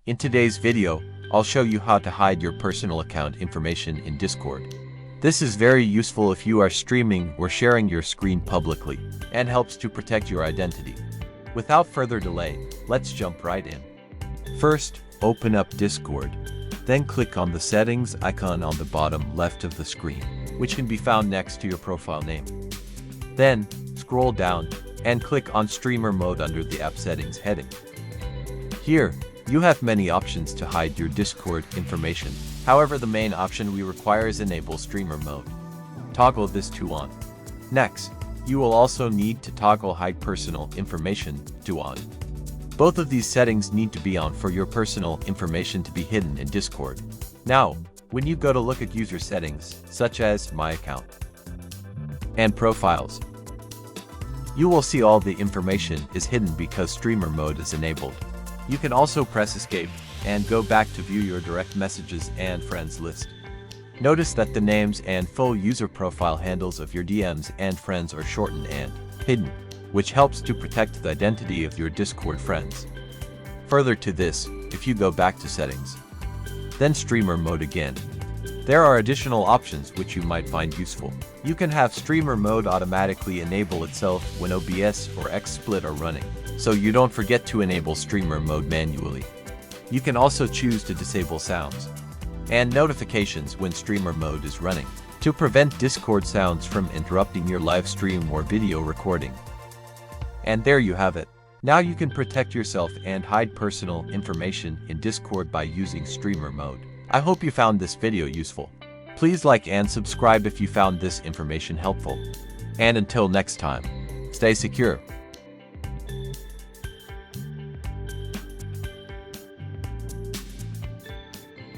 In today's video, I'll show you how to hide your personal account information in Discord. This is very useful if you are streaming or sharing your screen publicly, and helps to protect your identity. Without further delay, let's jump right in. First, open up Discord. Then click on the settings icon on the bottom left of the screen, which can be found next to your profile name. Then, scroll down and click on Streamer Mode under the App Settings heading. Here, you have many options to hide your Discord information. However, the main option we require is Enable Streamer Mode. Toggle this to on. Next, you will also need to toggle Hide Personal Information to on. Both of these settings need to be on for your personal information to be hidden in Discord. Now, when you go to look at user settings, such as My Account and Profiles, you will see all the information is hidden because Streamer Mode is enabled. You can also press Escape and go back to view your direct messages and friends list. Notice that the names and full user profile handles of your DMs and friends are shortened and hidden, which helps to protect the identity of your Discord friends. Further to this, if you go back to Settings, then Streamer Mode again, there are additional options which you might find useful. You can have Streamer Mode automatically enable itself when OBS or XSplit are running, so you don't forget to enable Streamer Mode manually. You can also choose to disable sounds and notifications when Streamer Mode is running, to prevent Discord sounds from interrupting your live stream or video recording. And there you have it. Now you can protect yourself and hide personal information in Discord by using Streamer Mode. I hope you found this video useful. Please like and subscribe if you found this information helpful. And until next time, stay secure.